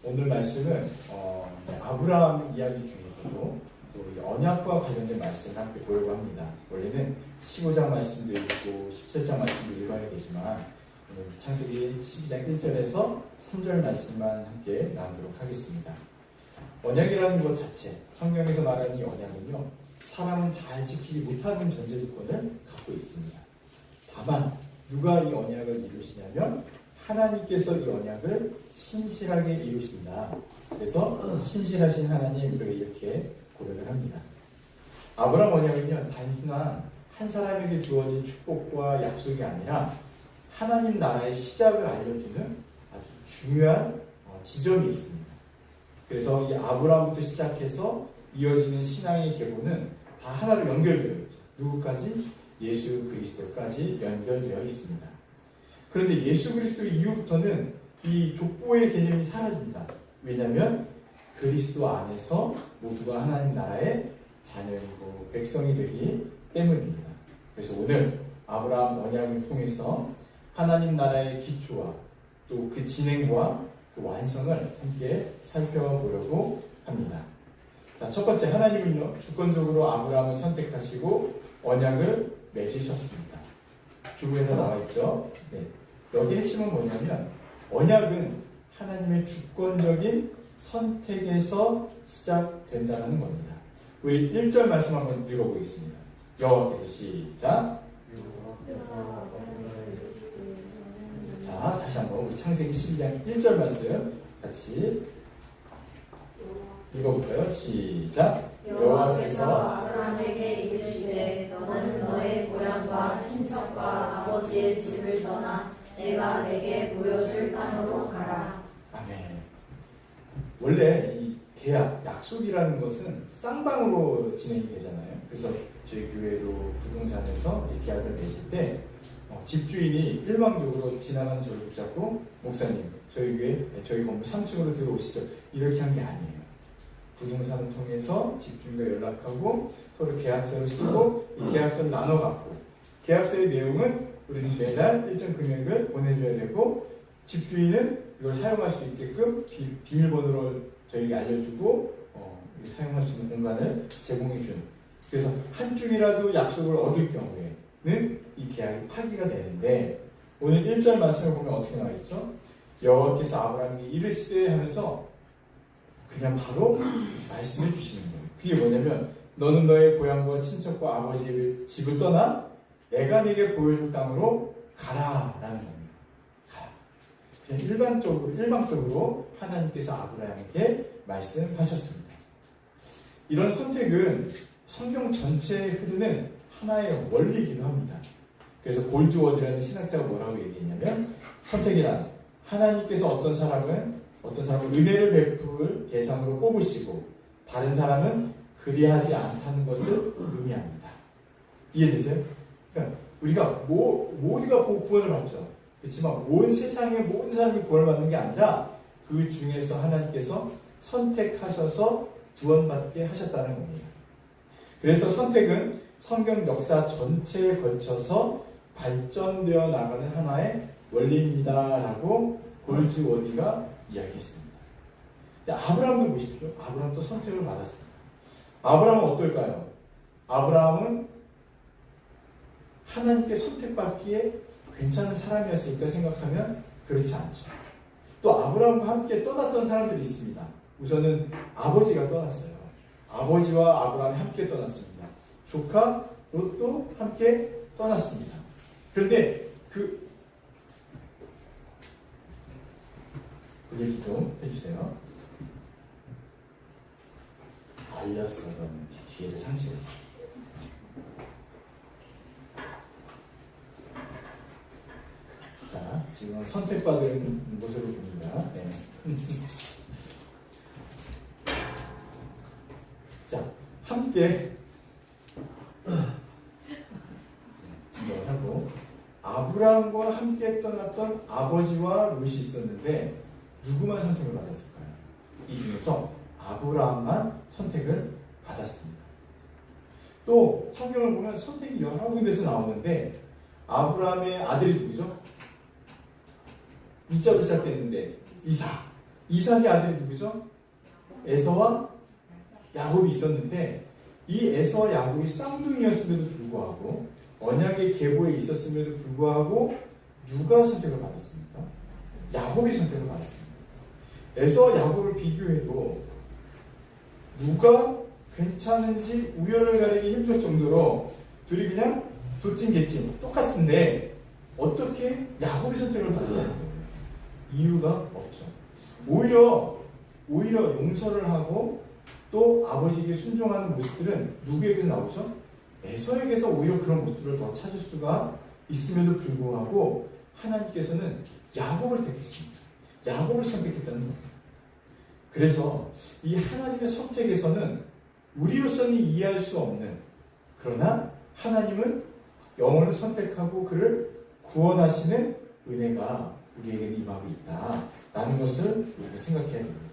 오늘 말씀은 아브라함 이야기 중에서도 또 이 언약과 관련된 말씀을 함께 보려고 합니다. 원래는 15장 말씀도 읽고 17장 말씀도 읽어야 되지만 오늘 창세기 12장 1절에서 3절 말씀만 함께 나누도록 하겠습니다. 언약이라는 것 자체, 성경에서 말하는 이 언약은요, 사람은 잘 지키지 못하는 전제 조건을 갖고 있습니다. 다만 누가 이 언약을 이루시냐면 하나님께서 이 언약을 신실하게 이루신다. 그래서 신실하신 하나님으로 이렇게 고백을 합니다. 아브라함 언약은요, 단순한 한 사람에게 주어진 축복과 약속이 아니라 하나님 나라의 시작을 알려주는 아주 중요한 지점이 있습니다. 그래서 이 아브라함부터 시작해서 이어지는 신앙의 계보는 다 하나로 연결되어 있죠. 누구까지? 예수 그리스도까지 연결되어 있습니다. 그런데 예수 그리스도 이후부터는 이 족보의 개념이 사라집니다. 왜냐하면 그리스도 안에서 모두가 하나님 나라의 자녀이고 백성이 되기 때문입니다. 그래서 오늘 아브라함 언약을 통해서 하나님 나라의 기초와 또 그 진행과 그 완성을 함께 살펴보려고 합니다. 자, 첫 번째, 하나님은요, 주권적으로 아브라함을 선택하시고 언약을 맺으셨습니다. 주부에서 나와 있죠. 네. 여기 핵심은 뭐냐면 언약은 하나님의 주권적인 선택에서 시작된다는 겁니다. 우리 1절 말씀 한번 읽어보겠습니다. 여호와께서 시작. 자, 다시 한번 우리 창세기 12장 1절 말씀 같이 읽어볼까요? 시작. 여호와께서 아브라함에게 이르시되 너는 너의 고향과 친척과 아버지의 집을 떠나 내가 내게 보여줄 땅으로 가라. 아멘. 원래 이 계약, 약속이라는 것은 쌍방으로 진행이 되잖아요. 그래서 저희 교회도 부동산에서 이제 계약을 맺을 때 집주인이 일방적으로 지나가는 저를 붙잡고 목사님, 저희 교회, 저희 건물 3층으로 들어오시죠. 이렇게 한 게 아니에요. 부동산을 통해서 집주인과 연락하고 서로 계약서를 쓰고 이 계약서를 나눠갖고 계약서의 내용은 우리는 매달 일정 금액을 보내줘야 되고 집주인은 이걸 사용할 수 있게끔 비밀번호를 저희에게 알려주고 사용할 수 있는 공간을 제공해주는, 그래서 한쪽이라도 약속을 얻을 경우에는 이 계약이 파기가 되는데 오늘 1절 말씀을 보면 어떻게 나와 있죠? 여호와께서 아브라함에게 이르시되 하면서 그냥 바로 말씀해 주시는 거예요. 그게 뭐냐면 너는 너의 고향과 친척과 아버지의 집을 떠나 내가 네게 보여줄 땅으로 가라라는 겁니다. 가라. 그냥 일방적으로 하나님께서 아브라함에게 말씀하셨습니다. 이런 선택은 성경 전체에 흐르는 하나의 원리이기도 합니다. 그래서 골즈워드라는 신학자가 뭐라고 얘기했냐면 선택이란 하나님께서 어떤 사람을 은혜를 베풀 대상으로 뽑으시고 다른 사람은 그리하지 않다는 것을 의미합니다. 이해되세요? 그러니까 우리가 모두가 구원을 받죠. 그렇지만 온 세상의 모든 사람이 구원을 받는 게 아니라 그 중에서 하나님께서 선택하셔서 구원받게 하셨다는 겁니다. 그래서 선택은 성경 역사 전체에 걸쳐서 발전되어 나가는 하나의 원리입니다라고 골즈워디가 이야기했습니다. 아브라함도 보십시오. 아브라함도 선택을 받았습니다. 아브라함은 어떨까요? 아브라함은 하나님께 선택받기에 괜찮은 사람이었을까 생각하면 그렇지 않죠. 또 아브라함과 함께 떠났던 사람들이 있습니다. 우선은 아버지가 떠났어요. 아버지와 아브라함이 함께 떠났습니다. 조카 롯도 함께 떠났습니다. 그런데 분위기 좀 해주세요. 걸렸어도 기회를 상실했어. 자, 지금 선택받은 모습을 봅니다. 네. 자, 함께 진정을 하고 아브라함과 함께 떠났던 아버지와 롯이 있었는데 누구만 선택을 받았을까요? 이 중에서 아브라함만 선택을 받았습니다. 또 성경을 보면 선택이 여러 군데서 나오는데 아브라함의 아들이 누구죠? 이자로 시작됐는데 이삭. 이삭의 아들이 누구죠? 에서와 야곱이 있었는데 이 에서와 야곱이 쌍둥이였음에도 불구하고 언약의 계보에 있었음에도 불구하고 누가 선택을 받았습니까? 야곱이 선택을 받았습니다. 에서와 야곱을 비교해도 누가 괜찮은지 우열을 가리기 힘들 정도로 둘이 그냥 도찐개찐 똑같은데 어떻게 야곱이 선택을 받았다는 거예요? 이유가 없죠. 오히려 용서를 하고 또 아버지에게 순종하는 모습들은 누구에게서 나오죠? 에서에게서 오히려 그런 모습들을 더 찾을 수가 있음에도 불구하고 하나님께서는 야곱을 택했습니다. 야곱을 선택했다는 거예요. 그래서 이 하나님의 선택에서는 우리로서는 이해할 수 없는, 그러나 하나님은 영혼을 선택하고 그를 구원하시는 은혜가 우리에게 임하고 있다라는 것을 우리가 생각해야 됩니다.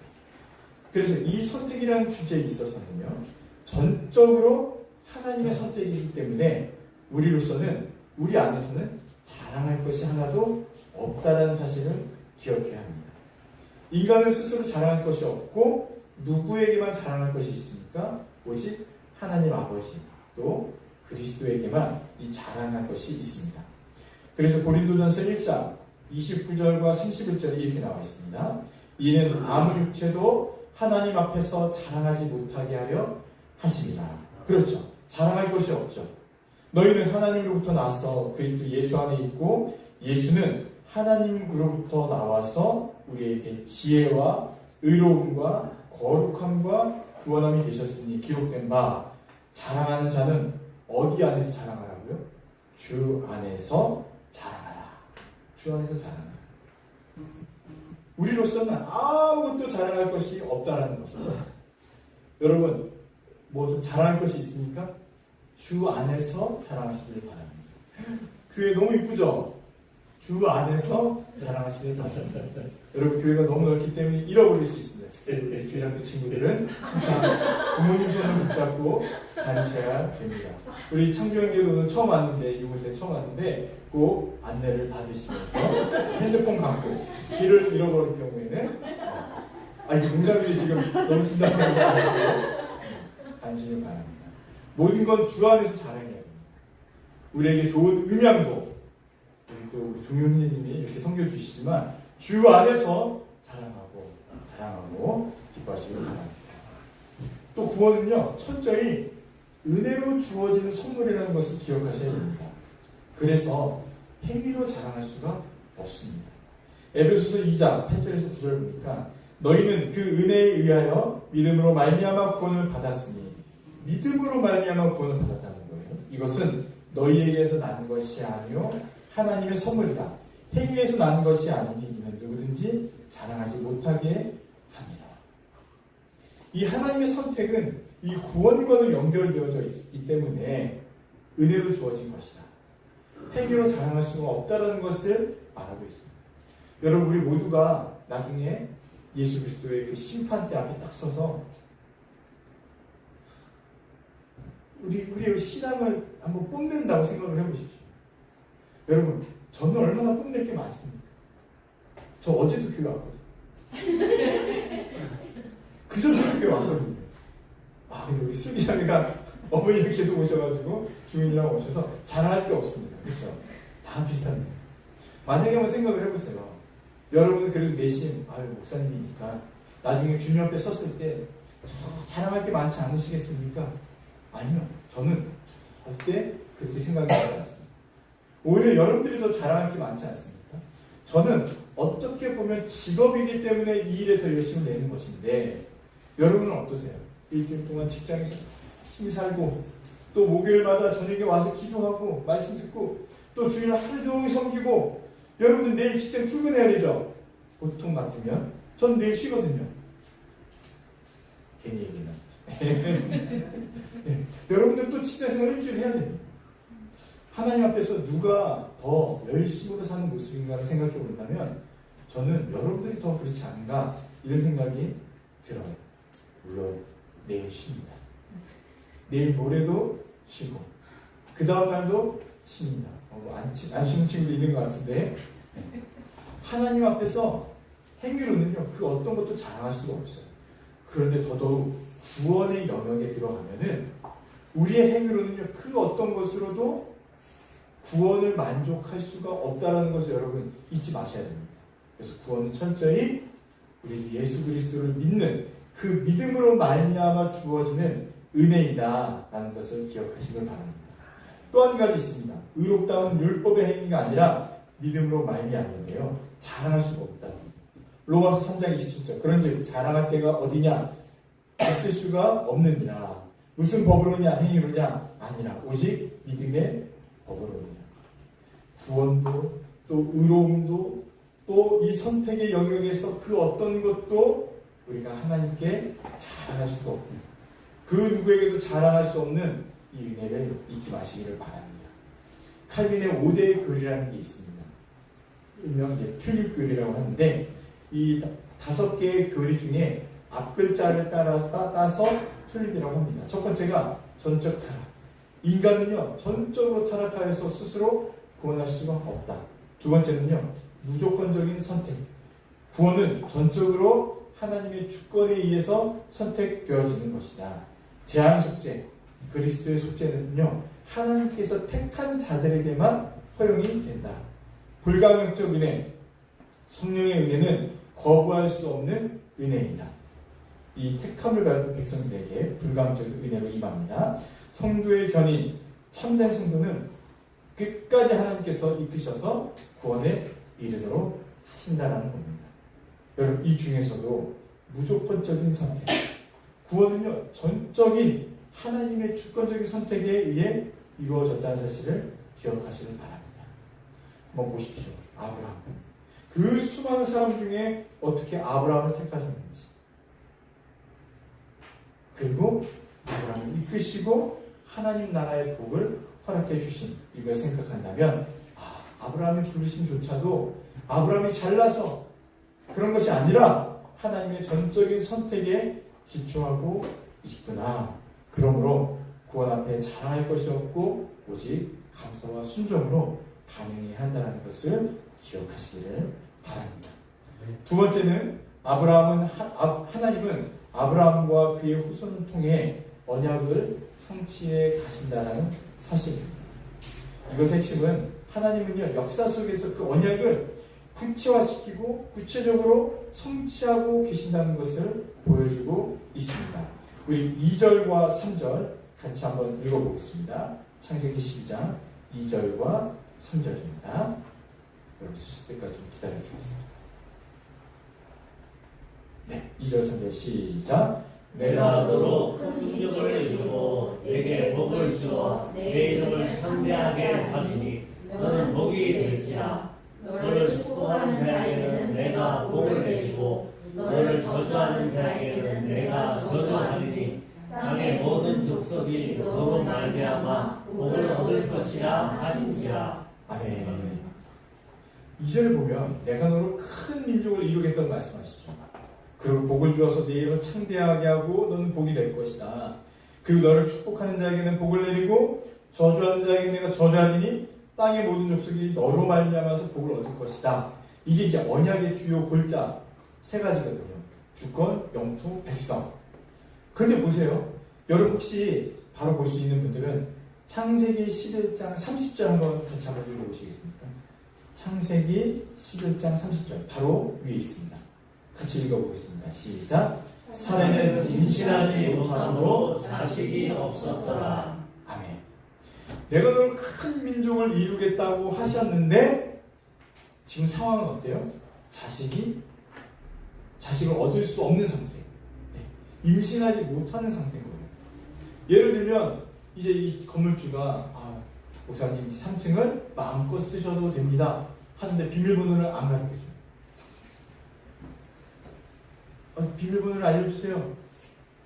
그래서 이 선택이라는 주제에 있어서는요, 전적으로 하나님의 선택이기 때문에 우리로서는, 우리 안에서는 자랑할 것이 하나도 없다는 사실을 기억해야 합니다. 인간은 스스로 자랑할 것이 없고 누구에게만 자랑할 것이 있습니까? 오직 하나님 아버지 또 그리스도에게만 이 자랑할 것이 있습니다. 그래서 고린도전서 1장 29절과 31절에 이렇게 나와 있습니다. 이는 아무 육체도 하나님 앞에서 자랑하지 못하게 하려 하십니다. 그렇죠. 자랑할 것이 없죠. 너희는 하나님으로부터 나서 그리스도 예수 안에 있고 예수는 하나님으로부터 나와서 우리에게 지혜와 의로움과 거룩함과 구원함이 되셨으니 기록된 바 자랑하는 자는 어디 안에서 자랑하라고요? 주 안에서 자랑하라. 주 안에서 자랑하라. 우리로서는 아무것도 자랑할 것이 없다라는 것입니다. 여러분, 뭐 좀 자랑할 것이 있습니까? 주 안에서 자랑하시길 바랍니다. 교회 너무 이쁘죠? 주 안에서 자랑하시길 바랍니다. 여러분, 교회가 너무 넓기 때문에 잃어버릴 수 있습니다. 특히 주일학교 친구들은 항상 부모님 손을 붙잡고 다니셔야 됩니다. 우리 창조형제도 오늘 처음 왔는데, 이곳에 처음 왔는데 꼭 안내를 받으시면서 핸드폰 갖고 길을 잃어버릴 경우에는 이게 농담이 지금 너무 진담하는 거 아시고 다니시길 바랍니다. 모든 건 주 안에서 자랑해야 됩니다. 우리에게 좋은 음향도 우리 또 종윤님이 이렇게 섬겨주시지만 주 안에서 자랑하고 기뻐하시길 바랍니다. 또 구원은요, 철저히 은혜로 주어지는 선물이라는 것을 기억하셔야 됩니다. 그래서 행위로 자랑할 수가 없습니다. 에베소서 2장 8절에서 9절 보니까 너희는 그 은혜에 의하여 믿음으로 말미암아 구원을 받았으니, 믿음으로 말미암아 구원을 받았다는 거예요. 이것은 너희에게서 난 것이 아니요 하나님의 선물이다. 행위에서 난 것이 아니니 이는 누구든지 자랑하지 못하게 합니다. 이 하나님의 선택은 이 구원과도 연결되어져 있기 때문에 은혜로 주어진 것이다. 행위로 자랑할 수가 없다는 것을 말하고 있습니다. 여러분, 우리 모두가 나중에 예수 그리스도의 그 심판대 앞에 딱 서서 우리의 신앙을 한번 뽐낸다고 생각을 해보십시오. 여러분, 저는 얼마나 뽐낼 게 많습니까? 저 어제도 교회 왔거든요. 그전에도 교회 왔거든요. 근데 우리 수기자매가 어머니를 계속 오셔가지고 주인이랑 오셔서 자랑할 게 없습니다. 그렇죠? 다 비슷합니다. 만약에 한번 생각을 해보세요. 여러분은 그래도 내심 목사님이니까 나중에 주님 앞에 섰을 때 자랑할 게 많지 않으시겠습니까? 아니요. 저는 절대 그렇게 생각이 나지 않습니다. 오히려 여러분들이 더 자랑할 게 많지 않습니까? 저는 어떻게 보면 직업이기 때문에 이 일에 더 열심히 내는 것인데, 여러분은 어떠세요? 일주일 동안 직장에서 열심히 살고 또 목요일마다 저녁에 와서 기도하고 말씀 듣고 또 주일 하루 종일 섬기고, 여러분들 내일 직장 출근해야 되죠? 보통 같으면 전 내일 쉬거든요. 괜히 얘기는 여러분들 또 직장생활 일주일 해야 됩니다. 하나님 앞에서 누가 더 열심으로 사는 모습인가를 생각해 본다면 저는 여러분들이 더 그렇지 않은가 이런 생각이 들어요. 물론 내일 쉽니다. 내일 모레도 쉬고 그 다음 날도 쉽니다. 안 쉬는 친구도 있는 것 같은데, 하나님 앞에서 행위로는요 그 어떤 것도 자랑할 수가 없어요. 그런데 더더욱 구원의 영역에 들어가면은 우리의 행위로는요 그 어떤 것으로도 구원을 만족할 수가 없다라는 것을 여러분 잊지 마셔야 됩니다. 그래서 구원은 철저히 우리 주 예수 그리스도를 믿는 그 믿음으로 말미암아 주어지는 은혜이다라는 것을 기억하시길 바랍니다. 또 한 가지 있습니다. 의롭다운 율법의 행위가 아니라 믿음으로 말미암는데요 자랑할 수가 없다. 로마서 3장 27절 그런즉 자랑할 때가 어디냐 있을 수가 없느니라. 무슨 법으로냐 행위로냐 아니라 오직 믿음의 법으로냐. 구원도 또 의로움도 또 이 선택의 영역에서 그 어떤 것도 우리가 하나님께 자랑할 수가 없고 그 누구에게도 자랑할 수 없는 이 은혜를 잊지 마시기를 바랍니다. 칼빈의 5대의 교리라는 게 있습니다. 일명 이제 튤립 교리라고 하는데 이 5개의 교리 중에 앞글자를 따서 튤립이라고 합니다. 첫 번째가 전적 타락. 인간은요 전적으로 타락하여서 스스로 구원할 수가 없다. 두 번째는요 무조건적인 선택. 구원은 전적으로 하나님의 주권에 의해서 선택되어지는 것이다. 제한 속죄, 그리스도의 속죄는요 하나님께서 택한 자들에게만 허용이 된다. 불가항력적 은혜, 성령의 은혜는 거부할 수 없는 은혜이다. 이 택함을 받은 백성들에게 불가항적 은혜로 임합니다. 성도의 견인, 참된 성도는 끝까지 하나님께서 이끄셔서 구원에 이르도록 하신다라는 겁니다. 여러분 이 중에서도 무조건적인 선택, 구원은요 전적인 하나님의 주권적인 선택에 의해 이루어졌다는 사실을 기억하시길 바랍니다. 한번 보십시오. 아브라함. 그 수많은 사람 중에 어떻게 아브라함을 택하셨는지, 그리고 아브라함을 이끄시고 하나님 나라의 복을 허락해 주신 이걸 생각한다면 아브라함의 부르심조차도 아브라함이 잘나서 그런 것이 아니라 하나님의 전적인 선택에 기초하고 있구나. 그러므로 구원 앞에 자랑할 것이 없고 오직 감사와 순종으로 반응해야 한다는 것을 기억하시기를 바랍니다. 두 번째는 하나님은 아브라함과 그의 후손을 통해 언약을 성취해 가신다는 사실입니다. 이것의 핵심은 하나님은요 역사 속에서 그 언약을 구체화시키고 구체적으로 성취하고 계신다는 것을 보여주고 있습니다. 우리 2절과 3절 같이 한번 읽어보겠습니다. 창세기 12장 2절과 3절입니다. 여러분 쓰실 때까지 좀 기다려주겠습니다. 네, 2절 3절 시작. 내가 너로 큰 민족을 이루고 내게 복을 주어 내 이름을 창대하게 하리니 너는 복이 될지라. 너를 축복하는 자에게는 내가 복을 내리고 너를 저주하는 자에게는 내가 저주하리니 땅의 모든 족속이 너로 말미암아 복을 얻을 것이라 하신지라. 아멘. 2절을 보면 내가 너로 큰 민족을 이루겠다고 말씀하시죠. 그리고 복을 주어서 내 이름을 창대하게 하고 너는 복이 될 것이다. 그리고 너를 축복하는 자에게는 복을 내리고 저주하는 자에게는 내가 저주하리니 땅의 모든 족속이 너로 말미암아서 복을 얻을 것이다. 이게 이제 언약의 주요 골자 세 가지거든요. 주권, 영토, 백성. 그런데 보세요. 여러분 혹시 바로 볼 수 있는 분들은 창세기 11장 30절 한번 같이 한번 읽어보시겠습니까? 창세기 11장 30절 바로 위에 있습니다. 같이 읽어보겠습니다. 시작. 사례는 임신하지 못함으로 자식이 없었더라. 아멘. 내가 너를 큰 민족을 이루겠다고 하셨는데 지금 상황은 어때요? 자식을 얻을 수 없는 상태. 임신하지 못하는 상태인 거예요. 예를 들면 이제 이 건물주가 목사님 3층을 마음껏 쓰셔도 됩니다 하는데 비밀번호를 안 가르쳐줘요. 비밀번호를 알려주세요.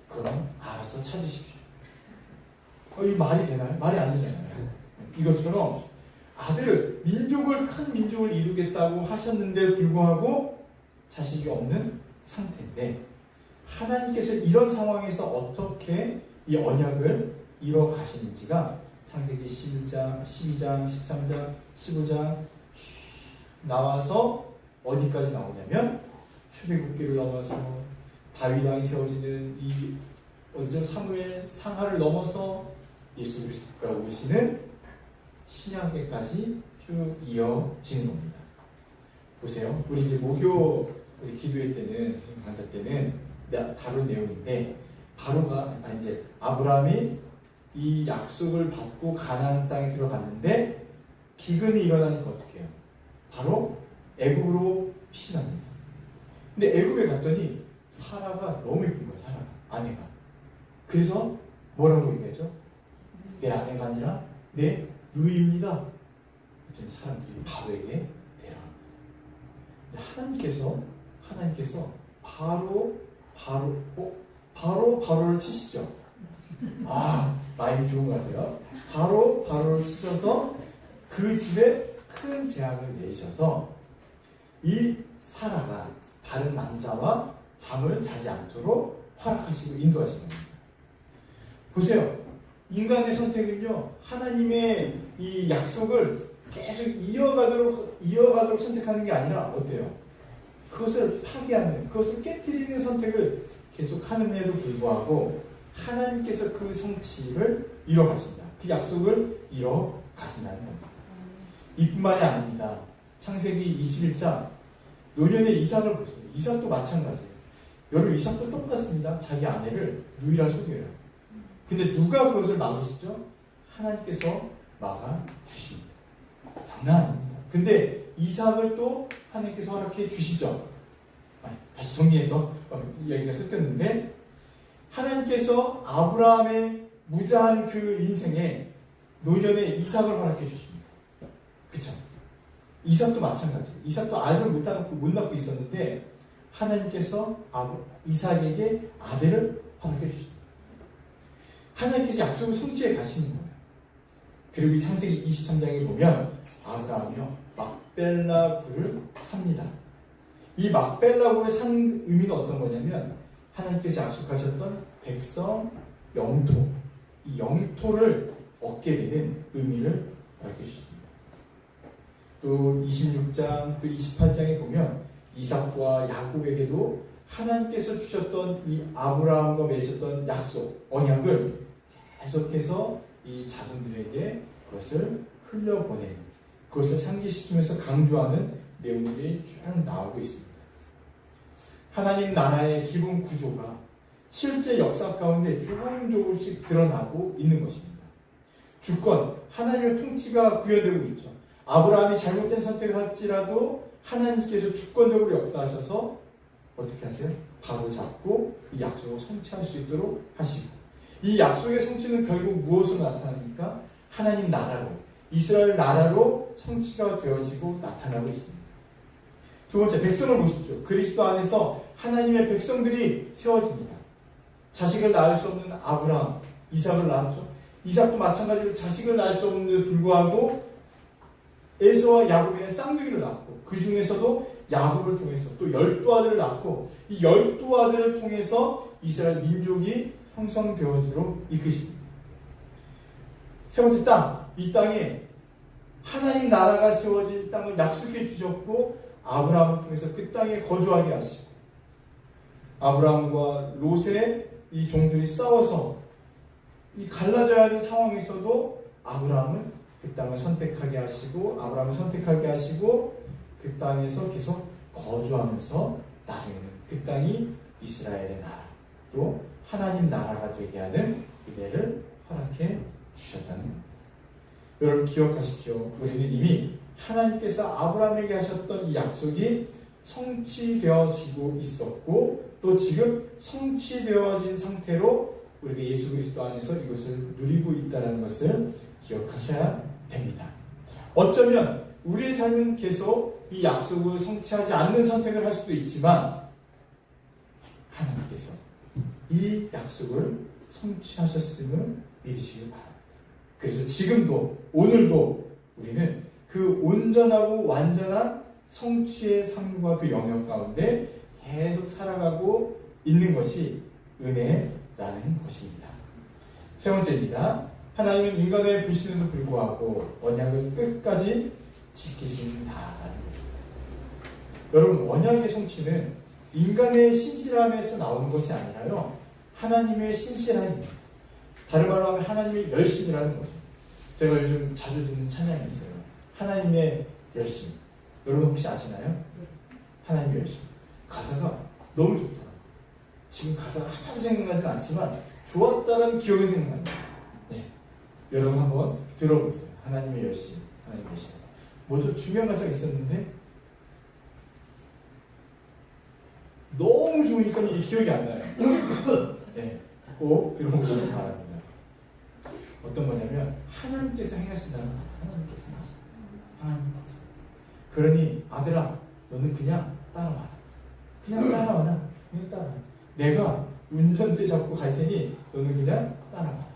그럼 알아서 찾으십시오. 이 말이 되나요? 말이 안 되잖아요. 이것처럼 큰 민족을 이루겠다고 하셨는데 불구하고 자식이 없는 상태인데 하나님께서 이런 상황에서 어떻게 이 언약을 이뤄 가시는지가 창세기 11장, 12장, 13장, 15장 나와서 어디까지 나오냐면 출애굽기를 넘어서 다윗 왕이 세워지는 이 어디죠? 사무엘 상하를 넘어서 예수 그리스도가 오시는 신약에까지 쭉 이어지는 겁니다. 보세요. 우리 이제 목요 우리 기도회 때는 강좌 때는 다룬 내용인데 바로가 이제 아브라함이 이 약속을 받고 가나안 땅에 들어갔는데 기근이 일어나니까 어떻게 해요? 바로 애굽으로 피신합니다. 근데 애굽에 갔더니 사라가 너무 예쁜 거예요. 사라가 아내가. 그래서 뭐라고 얘기하죠? 내 아내가 아니라 내 누이입니다. 그랬더니 사람들이 바로에게 내려갑니다. 하나님께서 바로를 치시죠. 라임 좋은 것 같아요. 바로를 치셔서 그 집에 큰 재앙을 내리셔서 이 사라가 다른 남자와 잠을 자지 않도록 허락하시고 인도하시는 겁니다. 보세요. 인간의 선택은요, 하나님의 이 약속을 계속 이어가도록 선택하는 게 아니라 어때요? 그것을 파괴하는, 그것을 깨트리는 선택을 계속 하는데도 불구하고 하나님께서 그 성취를 이뤄가신다. 그 약속을 이뤄가신다는 겁니다. 이뿐만이 아닙니다. 창세기 21장 노년의 이삭을 보세요. 이삭도 마찬가지예요. 여러분 이삭도 똑같습니다. 자기 아내를 누이라 속여요. 근데 누가 그것을 막으시죠? 하나님께서 막아주십니다. 장난 아닙니다. 근데 이삭을 또 하나님께서 허락해 주시죠. 다시 정리해서 여기가 섞였는데 하나님께서 아브라함의 무자한 그 인생에 노년의 이삭을 허락해 주십니다. 그쵸? 이삭도 마찬가지예요. 이삭도 아들을 못 낳고 있었는데 하나님께서 이삭에게 아들을 허락해 주십니다. 하나님께서 약속을 성취해 가시는 거예요. 그리고 이 창세기 23장에 보면 아브라함이요 막벨라 굴을 삽니다. 이 막벨라 굴을 산 의미는 어떤 거냐면 하나님께서 약속하셨던 백성 영토, 이 영토를 얻게 되는 의미를 알게 주십니다. 또 26장 또 28장에 보면 이삭과 야곱에게도 하나님께서 주셨던 이 아브라함과 맺으셨던 약속, 언약을 계속해서 이 자손들에게 그것을 흘려보내는, 그것을 상기시키면서 강조하는 내용들이 쭉 나오고 있습니다. 하나님 나라의 기본 구조가 실제 역사 가운데 조금씩 드러나고 있는 것입니다. 주권, 하나님의 통치가 구현되고 있죠. 아브라함이 잘못된 선택을 할지라도 하나님께서 주권적으로 역사하셔서 어떻게 하세요? 바로 잡고 이 약속을 성취할 수 있도록 하시고, 이 약속의 성취는 결국 무엇으로 나타납니까? 하나님 나라로, 이스라엘 나라로 성취가 되어지고 나타나고 있습니다. 두 번째, 백성을 보십시오. 그리스도 안에서 하나님의 백성들이 세워집니다. 자식을 낳을 수 없는 아브라함, 이삭을 낳았죠. 이삭도 마찬가지로 자식을 낳을 수 없는데도 불구하고 에서와 야곱에는 쌍둥이를 낳고, 그 중에서도 야곱을 통해서 또 12아들을 낳고, 이 12아들을 통해서 이스라엘 민족이 형성되어지도록 이끄십니다. 세 번째 땅, 이 땅에 하나님 나라가 세워질 땅을 약속해 주셨고 아브라함을 통해서 그 땅에 거주하게 하시고, 아브라함과 롯의 이 종들이 싸워서 이 갈라져야 하는 상황에서도 아브라함은 그 땅을 선택하게 하시고, 아브라함을 선택하게 하시고 그 땅에서 계속 거주하면서 나중에는 그 땅이 이스라엘의 나라, 또 하나님 나라가 되게 하는 은혜를 허락해 주셨다는 겁니다. 여러분 기억하십시오. 우리는 이미 하나님께서 아브라함에게 하셨던 이 약속이 성취되어지고 있었고, 또 지금 성취되어진 상태로 우리가 예수 그리스도 안에서 이것을 누리고 있다는 것을 기억하셔야 됩니다. 어쩌면 우리의 삶은 계속 이 약속을 성취하지 않는 선택을 할 수도 있지만 하나님께서 이 약속을 성취하셨음을 믿으시길 바랍니다. 그래서 지금도 오늘도 우리는 그 온전하고 완전한 성취의 삶과 그 영역 가운데 계속 살아가고 있는 것이 은혜라는 것입니다. 세 번째입니다. 하나님은 인간의 불신에도 불구하고 언약을 끝까지 지키신다라는 겁니다. 여러분, 언약의 성취는 인간의 신실함에서 나오는 것이 아니라요. 하나님의 신실함입니다. 다른 말로 하면 하나님의 열심이라는 거죠. 제가 요즘 자주 듣는 찬양이 있어요. 하나님의 열심. 여러분 혹시 아시나요? 하나님의 열심. 가사가 너무 좋더라고요. 지금 가사가 하나도 생각나진 않지만 좋았다는 기억이 생각납니다. 네. 여러분 한번 들어보세요. 하나님의 열심. 하나님의 열심. 뭐죠? 중요한 가사가 있었는데 너무 좋으니까 이게 기억이 안 나요. 네. 꼭 들어보시기 바랍니다. 어떤 거냐면 하나님께서 행하신다는 거예요. 하나님께서 행하신다. 하나님께서. 그러니 아들아 너는 그냥 따라와라. 그냥 따라와라. 그냥 따라와라. 내가 운전대 잡고 갈 테니 너는 그냥 따라와라.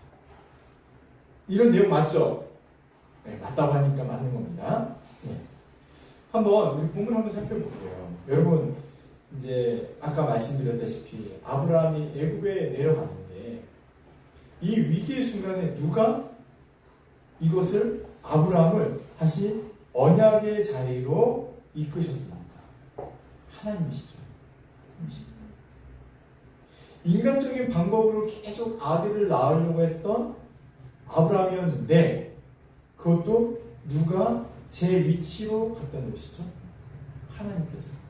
이런 내용 맞죠? 네, 맞다고 하니까 맞는 겁니다. 네. 한번 우리 본문 한번 살펴볼게요. 여러분 이제 아까 말씀드렸다시피 아브라함이 애굽에 내려갔는데 이 위기의 순간에 누가 이것을 아브라함을 다시 언약의 자리로 이끄셨습니까? 하나님이시죠. 하나님이십니다. 인간적인 방법으로 계속 아들을 낳으려고 했던 아브라함이었는데 그것도 누가 제 위치로 갔다는 것이죠? 하나님께서.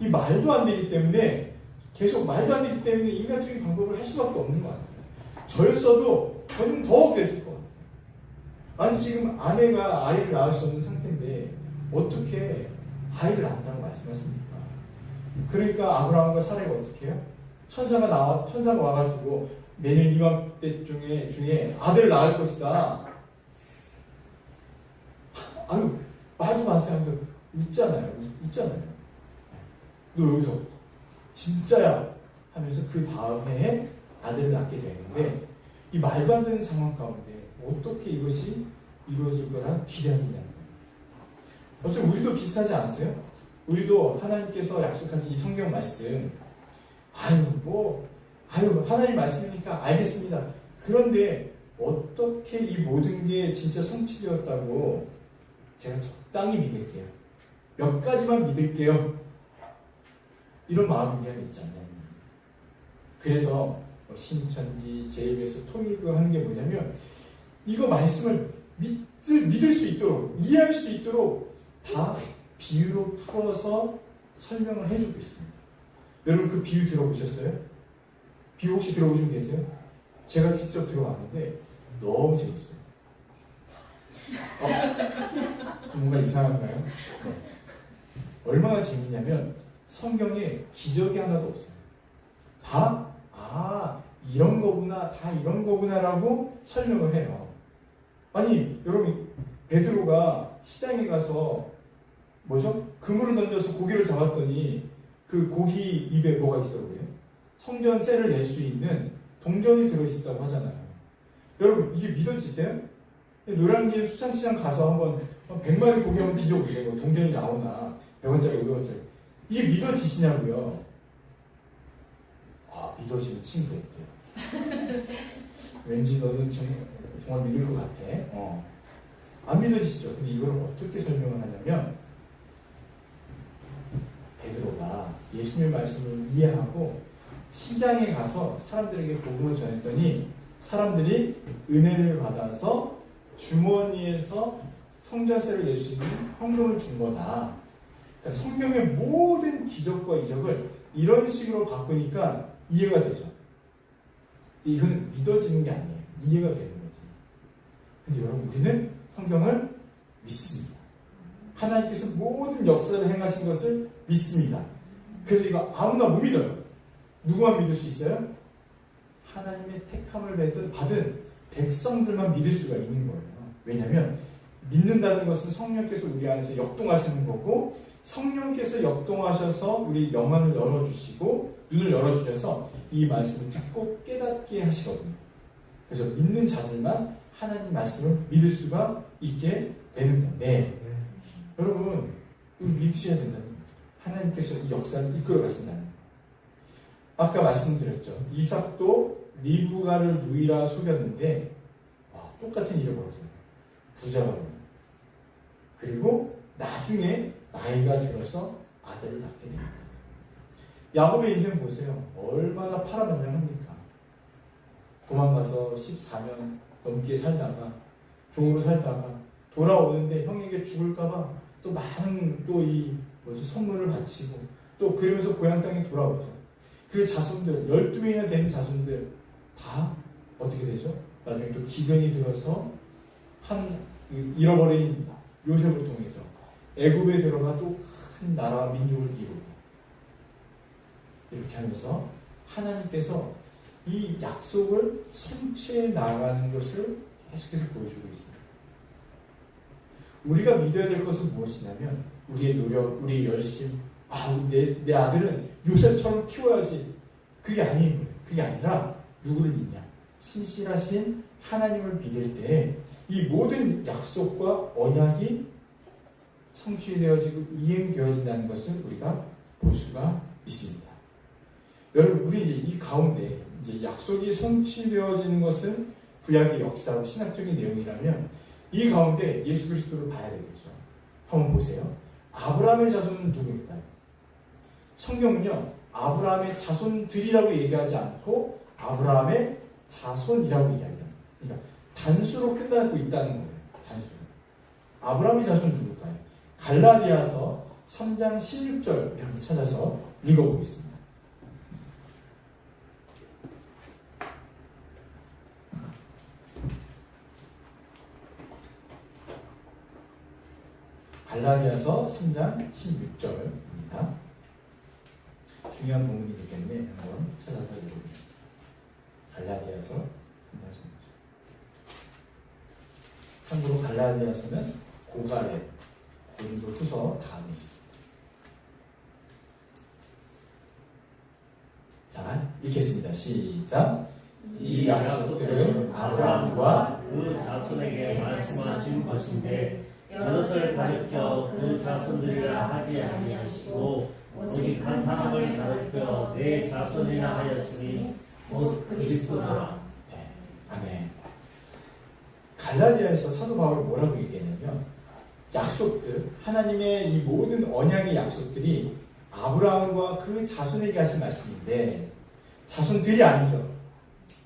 이 말도 안 되기 때문에 계속 말도 안 되기 때문에 인간적인 방법을 할 수밖에 없는 것 같아요. 저였어도 저는 더 그랬을 것 같아요. 아니 지금 아내가 아이를 낳을 수 없는 상태인데 어떻게 아이를 낳는다고 말씀하십니까? 그러니까 아브라함과 사라가 어떻게 해요? 천사가 와가지고 내년 이맘때 중에 아들을 낳을 것이다. 아유 말도 마세요 하면서 웃잖아요. 너 여기서 진짜야 하면서 그 다음 해에 아들을 낳게 되는데 이 말도 안 되는 상황 가운데 어떻게 이것이 이루어질 거라 기대하느냐는 거예요. 어쩜 우리도 비슷하지 않으세요? 우리도 하나님께서 약속하신 이 성경 말씀 하나님 말씀이니까 알겠습니다. 그런데 어떻게 이 모든 게 진짜 성취되었다고 제가 적당히 믿을게요. 몇 가지만 믿을게요. 이런 마음이 그냥 있잖아요. 그래서 신천지, JBS, 통일교 하는 게 뭐냐면 이거 말씀을 믿을 수 있도록 이해할 수 있도록 다 비유로 풀어서 설명을 해주고 있습니다. 여러분 그 비유 들어보셨어요? 비유 혹시 들어보신 분 계세요? 제가 직접 들어봤는데 너무 재밌어요. 뭔가 이상한가요? 네. 얼마나 재밌냐면 성경에 기적이 하나도 없어요. 다 이런 거구나라고 설명을 해요. 아니 여러분 베드로가 시장에 가서 그물을 던져서 고기를 잡았더니 그 고기 입에 뭐가 있더라고요? 성전 쇠를 낼 수 있는 동전이 들어있었다고 하잖아요. 여러분 이게 믿어지세요? 노량진 수산시장 가서 한번 100마리 고기 한번 뒤져보세요. 동전이 나오나 100원짜리 500원짜리 이게 믿어지시냐고요? 믿어지는 친구가 있대요. 왠지 너는 정말 믿을 것 같아. 안 믿어지시죠? 근데 이걸 어떻게 설명을 하냐면 베드로가 예수님의 말씀을 이해하고 시장에 가서 사람들에게 복음을 전했더니 사람들이 은혜를 받아서 주머니에서 성전세를 낼 수 있는 헌금을 준 거다. 그러니까 성경의 모든 기적과 이적을 이런 식으로 바꾸니까 이해가 되죠. 근데 이건 믿어지는 게 아니에요. 이해가 되는 거지. 근데 여러분 우리는 성경을 믿습니다. 하나님께서 모든 역사를 행하신 것을 믿습니다. 그래서 이거 아무나 못 믿어요. 누구만 믿을 수 있어요? 하나님의 택함을 받은 백성들만 믿을 수가 있는 거예요. 왜냐하면 믿는다는 것은 성령께서 우리 안에서 역동하시는 거고 성령께서 역동하셔서 우리 영안을 열어주시고 눈을 열어주셔서 이 말씀을 듣고 깨닫게 하시거든요. 그래서 믿는 자들만 하나님 말씀을 믿을 수가 있게 되는 건데 여러분 믿으셔야 된다는 거예요. 하나님께서 이 역사를 이끌어 가신다는 거예요. 아까 말씀드렸죠. 이삭도 리브가를 누이라 속였는데 똑같은 일을 벌어져요. 부자가 됩니다. 그리고 나중에 나이가 들어서 아들을 낳게 됩니다. 야곱의 인생 보세요. 얼마나 파란만장합니까? 도망가서 14년 넘게 살다가 종으로 살다가 돌아오는데 형에게 죽을까봐 또 많은 또 이 선물을 바치고 또 그러면서 고향 땅에 돌아오죠. 그 자손들 12명이나 되는 자손들 다 어떻게 되죠? 나중에 또 기근이 들어서 한 잃어버린 요셉을 통해서 애굽에 들어가 또 큰 나라와 민족을 이루고 이렇게 하면서 하나님께서 이 약속을 성취해 나가는 것을 계속해서 보여주고 있습니다. 우리가 믿어야 될 것은 무엇이냐면 우리의 노력, 우리의 열심, 내 아들은 요셉처럼 키워야지. 그게 아닌 거예요. 그게 아니라 누구를 믿냐? 신실하신 하나님을 믿을 때 이 모든 약속과 언약이 성취되어지고 이행되어진다는 것을 우리가 볼 수가 있습니다. 여러분, 우리 이제 이 가운데 이제 약속이 성취되어지는 것은 구약의 역사와 신학적인 내용이라면 이 가운데 예수 그리스도를 봐야 되겠죠. 한번 보세요. 아브라함의 자손은 누구일까요? 성경은요, 아브라함의 자손들이라고 얘기하지 않고 아브라함의 자손이라고 이야기합니다. 그러니까 단수로 끝나고 있다는 거예요. 단수로. 아브라함의 자손은 누굴까요? 갈라디아서 3장 16절 이렇게 찾아서 읽어보겠습니다. 갈라디아서 3장 16절입니다. 중요한 부분이기 때문에 한번 찾아서 읽어보겠습니다. 갈라디아서 3장 16절. 참고로 갈라디아서는 고갈의 고린도 후서 다음에 있습니다. 자, 읽겠습니다. 시작. 이 약속들은 아브라함과 그 자손에게 말씀하신 것인데 이것을 가르쳐 그 자손들이라 하지 아니하시고 오직 한 사람을 가르쳐 내 자손이라 하였으니 곧 그리스도라. 네, 아멘. 갈라디아에서 사도 바울이 뭐라고 얘기했냐면 약속들, 하나님의 이 모든 언약의 약속들이 아브라함과 그 자손에게 하신 말씀인데 자손들이 아니죠.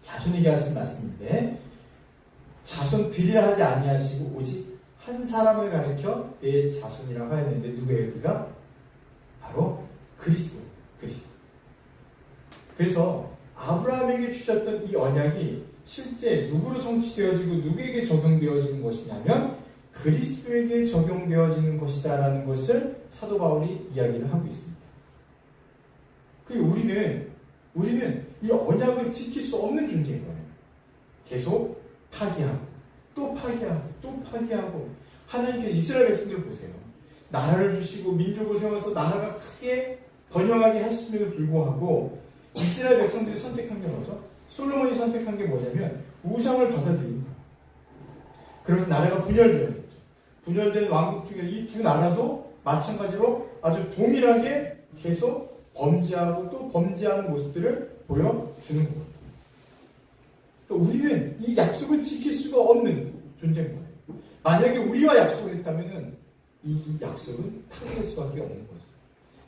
자손에게 하신 말씀인데 자손들이라 하지 아니하시고 오직 한 사람을 가리켜 내 자손이라고 하였는데 누구예요? 그가? 바로 그리스도. 그래서 아브라함에게 주셨던 이 언약이 실제 누구로 성취되어지고 누구에게 적용되어지는 것이냐면 그리스도에게 적용되어지는 것이다라는 것을 사도 바울이 이야기를 하고 있습니다. 우리는 이 언약을 지킬 수 없는 존재인 거예요. 계속 파기하고 또 파기하고 또 파기하고 하나님께서 이스라엘 백성들을 보세요. 나라를 주시고 민족을 세워서 나라가 크게 번영하게 하셨음에도 불구하고 이스라엘 백성들이 선택한 게 뭐죠? 솔로몬이 선택한 게 뭐냐면 우상을 받아들인 거예요. 그러면서 나라가 분열되었죠. 분열된 왕국 중에 이 두 나라도 마찬가지로 아주 동일하게 계속 범죄하고 또 범죄하는 모습들을 보여주는 거예요. 그러니까 우리는 이 약속을 지킬 수가 없는 존재인 거예요. 만약에 우리와 약속을 했다면 이 약속은 파괴될 수밖에 없는 거죠.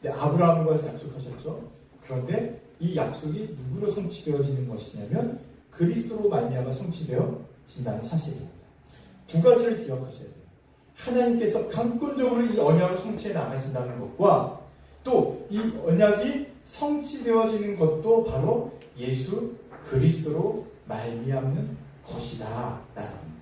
근데 아브라함과 약속하셨죠. 그런데 이 약속이 누구로 성취되어지는 것이냐면 그리스도로 말미암아 성취되어진다는 사실입니다. 두 가지를 기억하셔야 돼요. 하나님께서 강권적으로 이 언약을 성취해 나가신다는 것과 또 이 언약이 성취되어지는 것도 바로 예수 그리스도로 말미암는 것이다 라는 겁니다.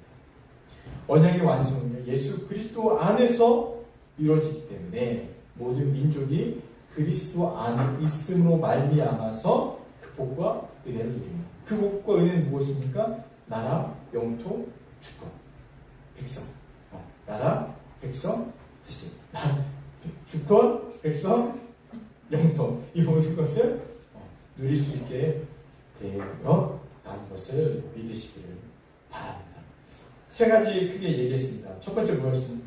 언약의 완성은요 예수 그리스도 안에서 이루어지기 때문에 모든 민족이 그리스도 안에 있음으로 말미암아서 그 복과 은혜를 누립니다. 그 복과 은혜는 무엇입니까? 나라, 영토, 주권, 백성. 나라, 백성, 다시 주권, 백성, 영토. 이 모든 것을 누릴 수 있게 되었다는 것을 믿으시기를 바랍니다. 세 가지 크게 얘기했습니다. 첫 번째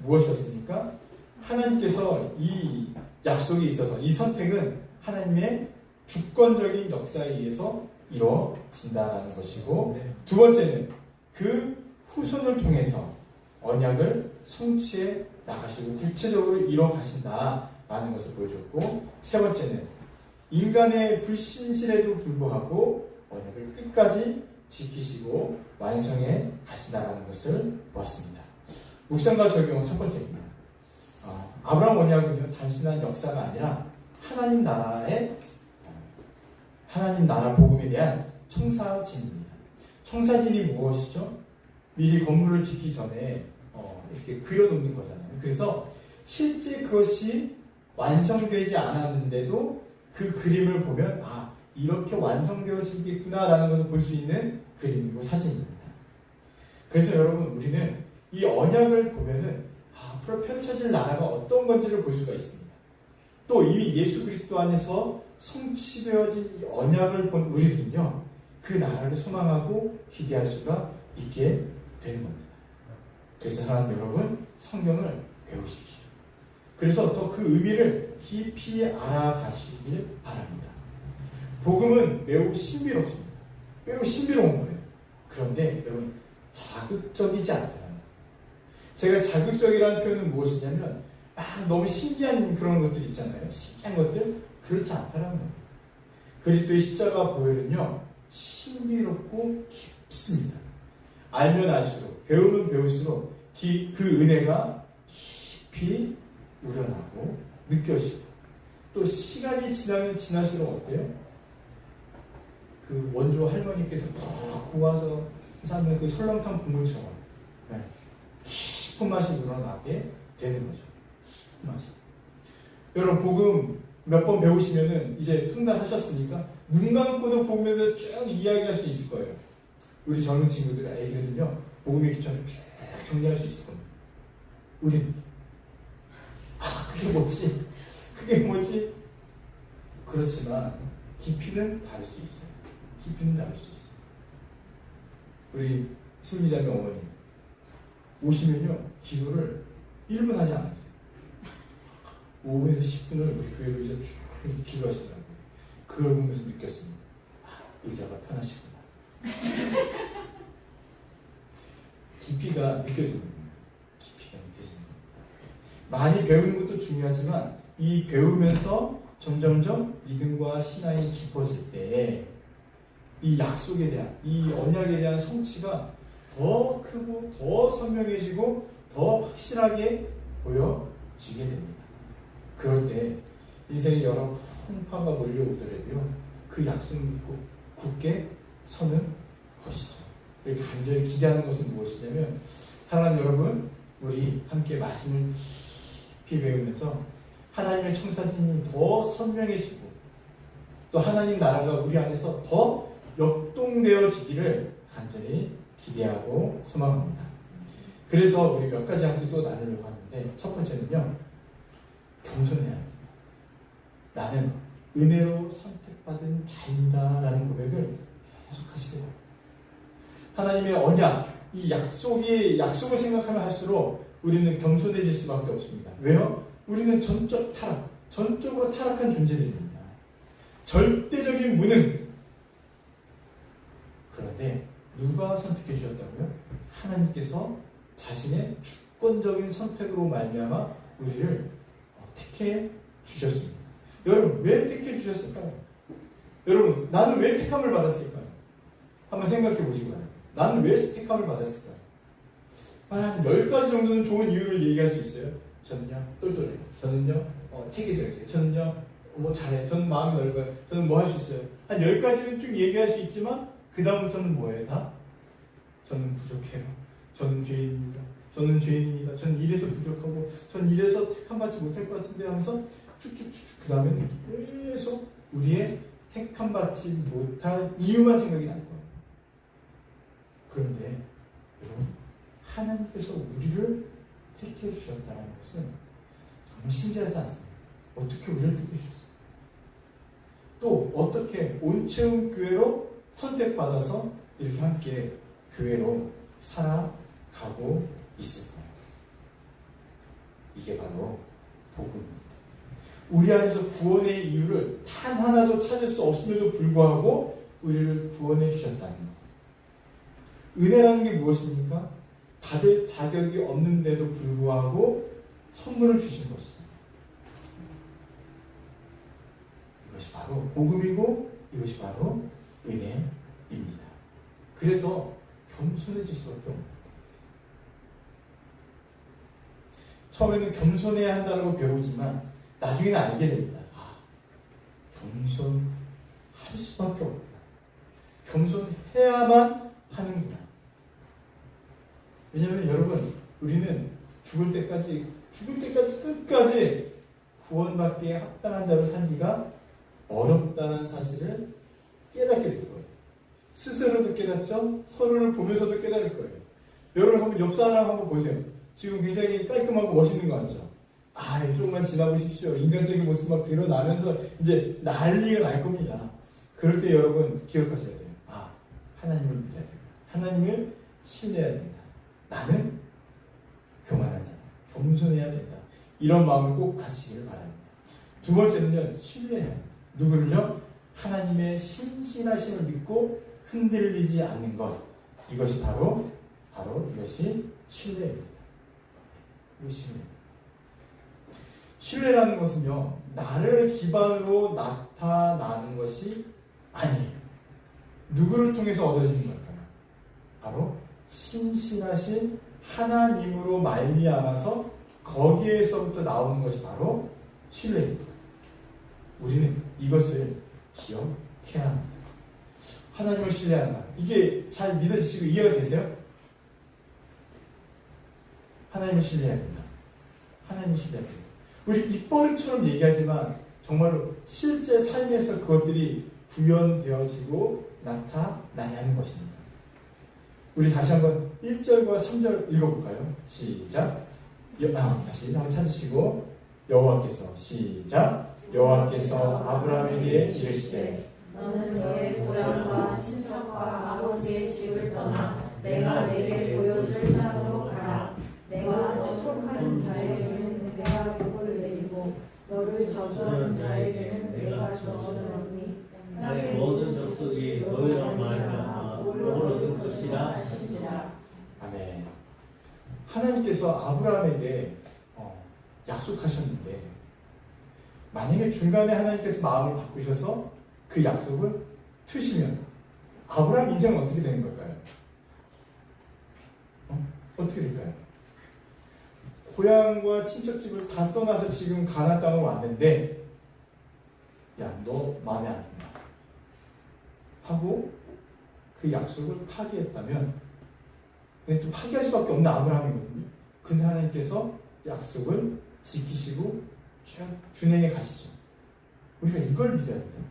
무엇이었습니까? 하나님께서 이 약속에 있어서 이 선택은 하나님의 주권적인 역사에 의해서 이루어진다는 것이고 두 번째는 그 후손을 통해서 언약을 성취해 나가시고 구체적으로 이루어 가신다 라는 것을 보여줬고, 세 번째는 인간의 불신실에도 불구하고 언약을 끝까지 지키시고 완성해 가신다라는 것을 보았습니다. 묵상과 적용 첫 번째입니다. 아브라함 언약은요, 단순한 역사가 아니라 하나님 나라 복음에 대한 청사진입니다. 청사진이 무엇이죠? 미리 건물을 짓기 전에 이렇게 그려놓는 거잖아요. 그래서 실제 그것이 완성되지 않았는데도 그 그림을 보면 이렇게 완성되어지겠구나라는 것을 볼 수 있는 그림이고 사진입니다. 그래서 여러분, 우리는 이 언약을 보면은 앞으로 펼쳐질 나라가 어떤 건지를 볼 수가 있습니다. 또 이미 예수 그리스도 안에서 성취되어진 이 언약을 본 우리들은요, 그 나라를 소망하고 기대할 수가 있게 되는 겁니다. 그래서 사랑하는 여러분, 성경을 배우십시오. 그래서 더 그 의미를 깊이 알아가시길 바랍니다. 복음은 매우 신비롭습니다. 매우 신비로운 거예요. 그런데 여러분, 자극적이지 않다는 거예요. 제가 자극적이라는 표현은 무엇이냐면 너무 신기한 그런 것들 있잖아요. 신기한 것들, 그렇지 않다는 거예요. 그리스도의 십자가 보혈은요, 신비롭고 깊습니다. 알면 알수록, 배우면 배울수록 그 은혜가 깊이 우러나고 느껴지고, 또 시간이 지나면 지날수록 어때요? 그 원조 할머니께서 푹 구워서 삶는 그 설렁탕 국물처럼 깊은 맛이 우러나게 되는 거죠. 깊은 맛이. 여러분, 복음 몇 번 배우시면은 이제 통달하셨으니까 눈 감고도 보면서 쭉 이야기할 수 있을 거예요. 우리 젊은 친구들, 애들은요, 복음의 기초를 쭉 정리할 수 있을 겁니다. 우리는 그게 뭐지? 그게 뭐지? 그렇지만 깊이는 다를 수 있어요. 깊이는 다를 수 있어요. 우리 승기자매 어머니 오시면요, 기도를 1분 하지 않으세요. 5분에서 10분을 우리 교회로 이제 쭉 기도하시더라고요. 그걸 보면서 느꼈습니다. 의자가 편하시구나. 깊이가 느껴지는 거예요. 깊이가 느껴지는 거예요. 많이 배우는 것도 중요하지만 이 배우면서 점점점 믿음과 신앙이 깊어질 때 이 약속에 대한, 이 언약에 대한 성취가 더 크고 더 선명해지고 더 확실하게 보여지게 됩니다. 그럴 때 인생의 여러 풍파가 몰려오더라도요, 그 약속 믿고 굳게 서는 것이죠. 이렇게 간절히 기대하는 것은 무엇이냐면, 사랑하는 여러분, 우리 함께 말씀을 깊이 배우면서 하나님의 청사진이 더 선명해지고, 또 하나님 나라가 우리 안에서 더 역동되어지기를 간절히 기대하고 소망합니다. 그래서 우리 몇 가지 함께 또 나누려고 하는데, 첫 번째는요, 겸손해야 합니다. 나는 은혜로 선택받은 자입니다 라는 고백을 계속 하시게 됩니다. 하나님의 언약, 이 약속을 생각하면 할수록 우리는 겸손해질 수밖에 없습니다. 왜요? 우리는 전적으로 타락한 존재들입니다. 절대적인 무능. 그런데 누가 선택해 주셨다고요? 하나님께서 자신의 주권적인 선택으로 말미암아 우리를 택해 주셨습니다. 여러분, 왜 택해 주셨을까요? 여러분, 나는 왜 택함을 받았을까요? 한번 생각해 보시고요. 나는 왜 택함을 받았을까요? 한 10가지 정도는 좋은 이유를 얘기할 수 있어요. 저는요, 똘똘해요. 저는요, 체계적이에요. 저는요, 잘해요. 저는 마음이 넓어요. 저는 뭐 할 수 있어요. 한 10가지는 쭉 얘기할 수 있지만 그 다음부터는 뭐예요? 다? 저는 부족해요. 저는 죄인입니다. 저는 죄인입니다. 저는 이래서 부족하고, 저는 이래서 택함받지 못할 것 같은데 하면서 쭉쭉쭉 그 다음에는 계속 우리의 택함받지 못할 이유만 생각이 날 거예요. 그런데 여러분, 하나님께서 우리를 택해 주셨다는 것은 정말 신기하지 않습니까? 어떻게 우리를 택해 주셨어요? 또 어떻게 온체험 교회로 선택받아서 이렇게 함께 교회로 살아가고 있을까요? 이게 바로 복음입니다. 우리 안에서 구원의 이유를 단 하나도 찾을 수 없음에도 불구하고 우리를 구원해 주셨다는 것. 은혜라는 게 무엇입니까? 받을 자격이 없는데도 불구하고 선물을 주신 것이죠. 이것이 바로 복음이고 이것이 바로 은혜입니다. 그래서 겸손해질 수밖에 없습니다. 처음에는 겸손해야 한다고 배우지만 나중에는 알게 됩니다. 겸손할 수밖에 없구나. 겸손해야만 하는구나. 왜냐하면 여러분, 우리는 죽을 때까지 끝까지 구원받기에 합당한 자로 살기가 어렵다는 사실을 깨닫게 될 거예요. 스스로도 깨닫죠. 서로를 보면서도 깨달을 거예요. 여러분 한번 옆 사람 한번 보세요. 지금 굉장히 깔끔하고 멋있는 거 같죠? 조금만 지나보십시오. 인간적인 모습 막 드러나면서 이제 난리가 날 겁니다. 그럴 때 여러분 기억하셔야 돼요. 하나님을 믿어야 된다. 하나님을 신뢰해야 된다. 나는 교만한 자다. 겸손해야 된다. 이런 마음을 꼭 가지시기를 바랍니다. 두 번째는요, 신뢰해야 합니다. 누구를요? 하나님의 신실하심을 믿고 흔들리지 않는 것. 이것이 바로 이것이 신뢰입니다. 이것이 신뢰입니다. 신뢰라는 것은요, 나를 기반으로 나타나는 것이 아니에요. 누구를 통해서 얻어지는 걸까요? 바로 신실하신 하나님으로 말미암아서 거기에서부터 나오는 것이 바로 신뢰입니다. 우리는 이것을 기억해야 합니다. 하나님을 신뢰한다. 이게 잘 믿어지시고 이해가 되세요? 하나님을 신뢰해야 된다. 하나님을 신뢰해야 된다. 우리 입버릇처럼 얘기하지만 정말로 실제 삶에서 그것들이 구현되어지고 나타나야 하는 것입니다. 우리 다시 한번 1절과 3절 읽어볼까요? 시작. 다시 한번 찾으시고 여호와께서 시작. 여호와께서 아브라함에게 이르시되 너는 너의 고향과 친척과 아버지의 집을 떠나 내가 내게 보여줄 땅으로 가라. 내가 축복하는 자에게는 내가 복을 내리고 너를 저주하는 자에게는 내가 저주하노니 내 모든 족속이 너희로 말미암아 복을 얻을 것이라 하시니라. 아멘. 하나님께서 아브라함에게 약속하셨는데 만약에 중간에 하나님께서 마음을 바꾸셔서 그 약속을 트시면 아브라함 인생은 어떻게 되는 걸까요? 어떻게 될까요? 고향과 친척집을 다 떠나서 지금 가나안 땅으로 왔는데 너 마음에 안 든다 하고 그 약속을 파기했다면 또 파기할 수밖에 없는 아브라함이거든요. 근데 하나님께서 약속을 지키시고 쭉 준행해 가시죠. 우리가 이걸 믿어야 된다.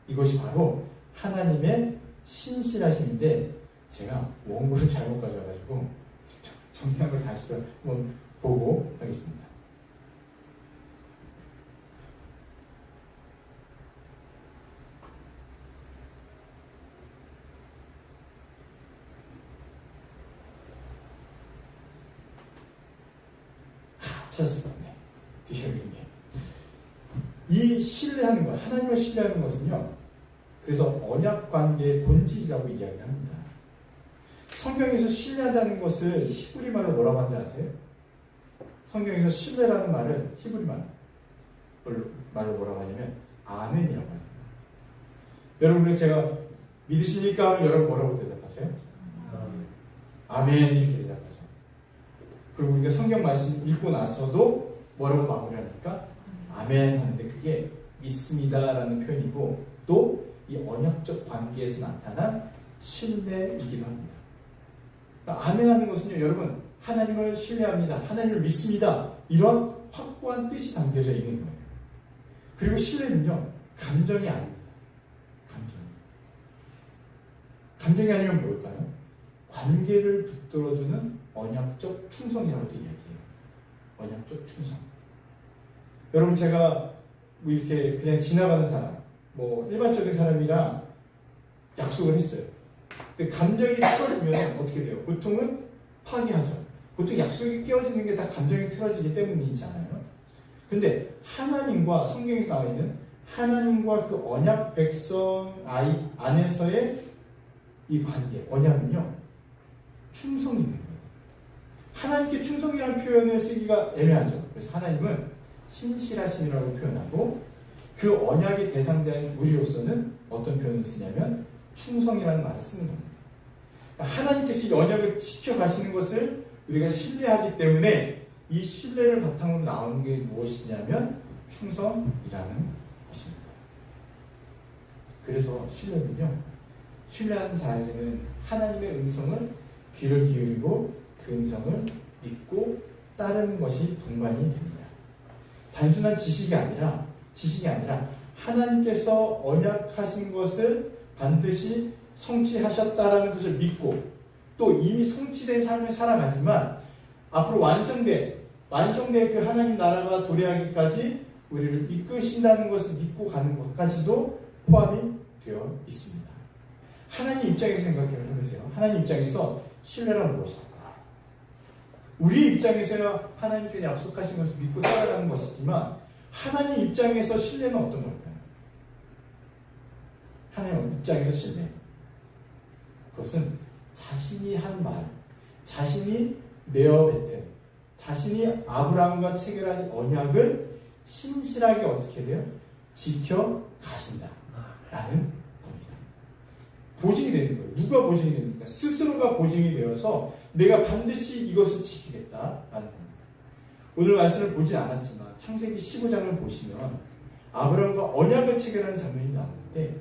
이것이 바로 하나님의 신실하심인데 제가 원고를 잘못 가져와가지고 정리한 걸 다시 한번 보고 하겠습니다. 찾았습니다. 드디어 이 신뢰하는 것, 하나님을 신뢰하는 것은요, 그래서 언약 관계의 본질이라고 이야기를 합니다. 성경에서 신뢰한다는 것을 히브리 말로 뭐라고 하는지 아세요? 성경에서 신뢰라는 말을 히브리 말로 뭐라고 하냐면 아멘이라고 합니다. 여러분, 그래서 제가 믿으시니까 하면 여러분 뭐라고 대답하세요? 아멘 이렇게 대답하죠. 그리고 우리가 성경 말씀 읽고 나서도 뭐라고 마무리합니까? 아멘 하는데 그게 믿습니다라는 표현이고 또 이 언약적 관계에서 나타난 신뢰이기도 합니다. 그러니까 아멘하는 것은요, 여러분, 하나님을 신뢰합니다. 하나님을 믿습니다. 이런 확고한 뜻이 담겨져 있는 거예요. 그리고 신뢰는요, 감정이 아닙니다. 감정이 아니면 뭘까요? 관계를 붙들어주는 언약적 충성이라고도 이야기해요. 언약적 충성. 여러분, 제가 뭐 이렇게 그냥 지나가는 사람, 뭐 일반적인 사람이랑 약속을 했어요. 근데 감정이 틀어지면 어떻게 돼요? 보통은 파기하죠. 보통 약속이 깨어지는 게 다 감정이 틀어지기 때문이잖아요. 근데 하나님과 성경에서 나와 있는 하나님과 그 언약 백성 안에서의 이 관계, 언약은요, 충성이 있는 거예요. 하나님께 충성이라는 표현을 쓰기가 애매하죠. 그래서 하나님은 신실하심이라고 표현하고 그 언약의 대상자인 우리로서는 어떤 표현을 쓰냐면 충성이라는 말을 쓰는 겁니다. 하나님께서 이 언약을 지켜가시는 것을 우리가 신뢰하기 때문에 이 신뢰를 바탕으로 나오는 게 무엇이냐면 충성이라는 것입니다. 그래서 신뢰는요, 신뢰하는 자에게는 하나님의 음성을 귀를 기울이고 그 음성을 믿고 따르는 것이 동반이 됩니다. 단순한 지식이 아니라 하나님께서 언약하신 것을 반드시 성취하셨다라는 것을 믿고 또 이미 성취된 삶을 살아가지만 앞으로 완성된 그 하나님 나라가 도래하기까지 우리를 이끄신다는 것을 믿고 가는 것까지도 포함이 되어 있습니다. 하나님 입장에서 생각해 보세요. 하나님 입장에서 신뢰란 무엇일까? 우리 입장에서야 하나님께서 약속하신 것을 믿고 따라가는 것이지만 하나님 입장에서 신뢰는 어떤 걸까요? 하나님 입장에서 신뢰, 그것은 자신이 한 말, 자신이 내어뱉은, 자신이 아브라함과 체결한 언약을 신실하게 어떻게 돼요? 지켜가신다 라는 겁니다. 보증이 되는 거예요. 누가 보증이 됩니까? 스스로가 보증이 되어서 내가 반드시 이것을 지키겠다라는 겁니다. 오늘 말씀을 보진 않았지만 창세기 15장을 보시면 아브라함과 언약을 체결하는 장면이 나오는데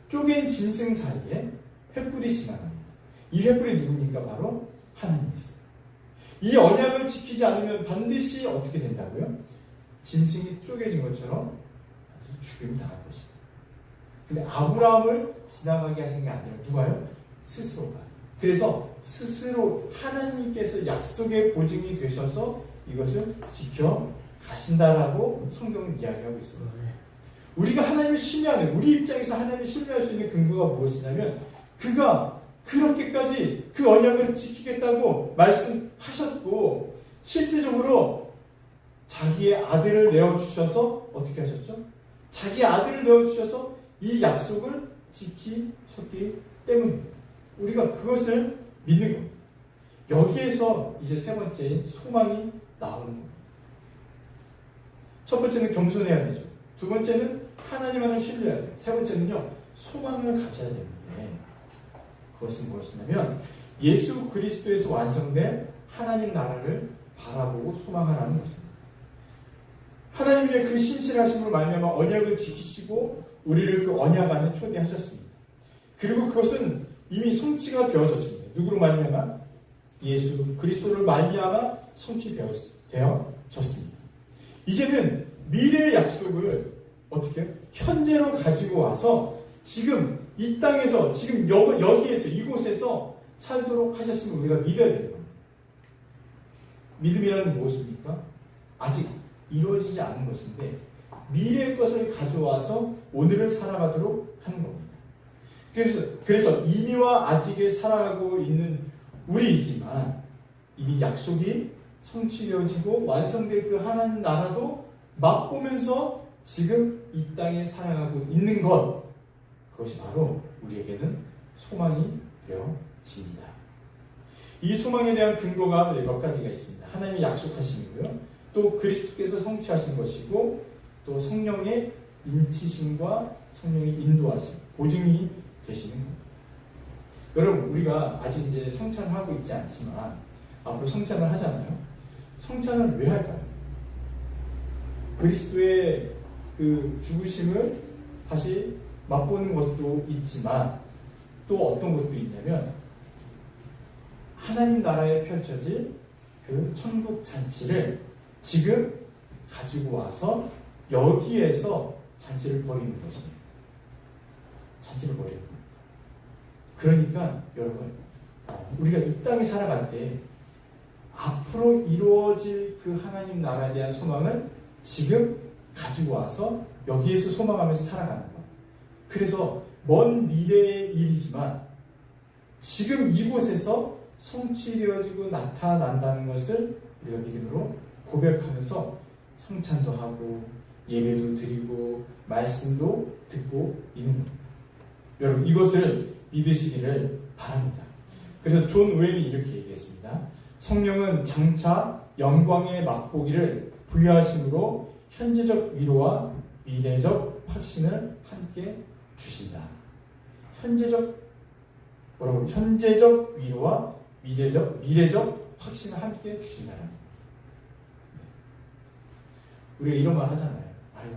쪼갠 짐승 사이에 횃불이 지나갑니다. 이 횃불이 누굽니까? 바로 하나님이세요. 이 언약을 지키지 않으면 반드시 어떻게 된다고요? 짐승이 쪼개진 것처럼 죽임을 당할 것이다. 근데 아브라함을 지나가게 하신 게 아니라 누가요? 스스로가. 그래서 스스로 하나님께서 약속의 보증이 되셔서 이것을 지켜가신다라고 성경은 이야기하고 있습니다. 우리가 하나님을 신뢰하는, 우리 입장에서 하나님을 신뢰할 수 있는 근거가 무엇이냐면 그가 그렇게까지 그 언약을 지키겠다고 말씀하셨고 실제적으로 자기의 아들을 내어주셔서 어떻게 하셨죠? 자기 아들을 내어주셔서 이 약속을 지키셨기 때문입니다. 우리가 그것을 믿는 겁니다. 여기에서 이제 세 번째인 소망이 나오는 겁니다. 첫 번째는 겸손해야 되죠. 두 번째는 하나님만을 신뢰해야 돼요. 세 번째는요, 소망을 가져야 되는데 그것은 무엇이냐면 예수 그리스도에서 완성된 하나님 나라를 바라보고 소망하라는 것입니다. 하나님의 그 신실하심으로 말미암아 언약을 지키시고 우리를 그 언약 안에 초대하셨습니다. 그리고 그것은 이미 성취가 되어졌습니다. 누구로 말미암아? 예수 그리스도를 말미암아 성취되어졌습니다. 이제는 미래의 약속을 어떻게 현재로 가지고 와서 지금 이 땅에서 지금 여기에서 이곳에서 살도록 하셨음을 우리가 믿어야 되는 겁니다. 믿음이라는 무엇입니까? 아직 이루어지지 않은 것인데 미래의 것을 가져와서 오늘을 살아가도록 하는 겁니다. 그래서 이미와 아직에 살아가고 있는 우리이지만 이미 약속이 성취되어지고 완성될 그 하나님 나라도 맛보면서 지금 이 땅에 살아가고 있는 것, 그것이 바로 우리에게는 소망이 되어집니다. 이 소망에 대한 근거가 몇 가지가 있습니다. 하나님이 약속하심이고요, 또 그리스도께서 성취하신 것이고, 또 성령의 인치심과 성령의 인도하심, 보증이 되시는 겁니다. 여러분, 우리가 아직 이제 성찬하고 있지 않지만 앞으로 성찬을 하잖아요. 성찬을 왜 할까요? 그리스도의 그 죽으심을 다시 맛보는 것도 있지만 또 어떤 것도 있냐면 하나님 나라에 펼쳐질 그 천국 잔치를 지금 가지고 와서 여기에서 잔치를 벌이는 것입니다. 잔치를 벌이는 겁니다. 그러니까 여러분, 우리가 이 땅에 살아갈 때 앞으로 이루어질 그 하나님 나라에 대한 소망을 지금 가지고 와서 여기에서 소망하면서 살아가는 것. 그래서 먼 미래의 일이지만 지금 이곳에서 성취되어지고 나타난다는 것을 우리가 믿음으로 고백하면서 성찬도 하고 예배도 드리고 말씀도 듣고 있는 겁니다. 여러분, 이것을 믿으시기를 바랍니다. 그래서 존 오웬이 이렇게 얘기했습니다. 성령은 장차 영광의 맛보기를 부여하심으로 현재적 위로와 미래적 확신을 함께 주신다. 현재적 위로와 미래적 확신을 함께 주신다는 거예요. 우리가 이런 말 하잖아요. 아유,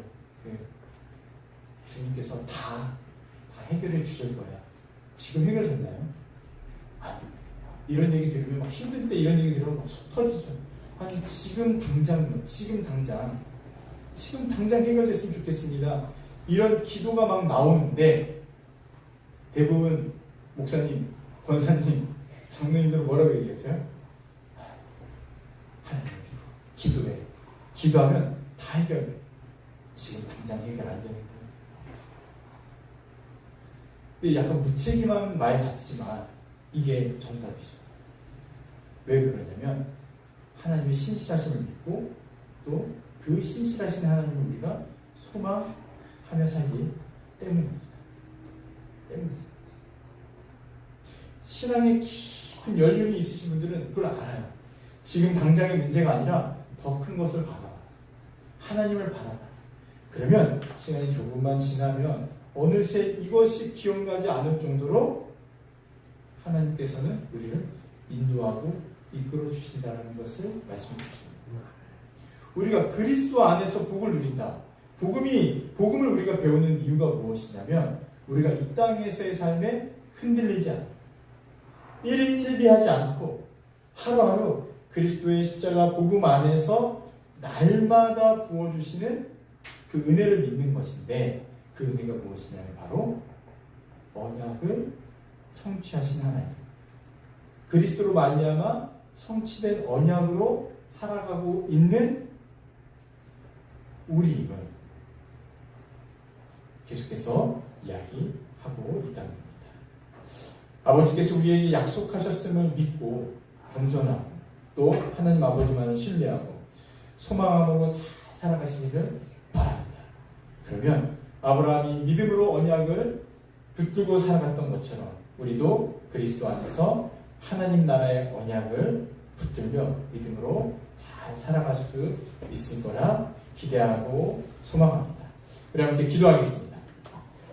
주님께서 다 해결해 주실 거야. 지금 해결됐나요? 아니, 이런 얘기 들으면 막 힘든 때 이런 얘기 들으면 막 속 터지죠. 아니, 지금 당장 해결됐으면 좋겠습니다. 이런 기도가 막 나오는데 대부분 목사님, 권사님, 장로님들은 뭐라고 얘기하세요? 하나님 기도해. 기도하면 다 해결돼. 지금 당장 해결 안 되는 거예요. 근데 약간 무책임한 말 같지만 이게 정답이죠. 왜 그러냐면 하나님의 신실하심을 믿고 또 그 신실하신 하나님을 우리가 소망하며 살기 때문입니다. 신앙에 깊은 연륜이 있으신 분들은 그걸 알아요. 지금 당장의 문제가 아니라 더 큰 것을 바라봐. 하나님을 바라봐. 그러면 시간이 조금만 지나면 어느새 이것이 기억나지 않을 정도로 하나님께서는 우리를 인도하고 이끌어 주신다는 것을 말씀해 주십니다. 우리가 그리스도 안에서 복을 누린다. 복음을 우리가 배우는 이유가 무엇이냐면 우리가 이 땅에서의 삶에 흔들리지 않고 일희일비하지 않고 하루하루 그리스도의 십자가 복음 안에서 날마다 부어주시는 그 은혜를 믿는 것인데 그 은혜가 무엇이냐면 바로 언약을 성취하신 하나님, 그리스도로 말미암아 성취된 언약으로 살아가고 있는 우리임을 계속해서 이야기하고 있다는 겁니다. 아버지께서 우리에게 약속하셨음을 믿고 겸손하고 또 하나님 아버지만을 신뢰하고 소망함으로 잘 살아가시기를 바랍니다. 그러면 아브라함이 믿음으로 언약을 붙들고 살아갔던 것처럼 우리도 그리스도 안에서 하나님 나라의 언약을 붙들며 믿음으로 잘 살아갈 수 있을 거라 기대하고 소망합니다. 우리 함께 기도하겠습니다.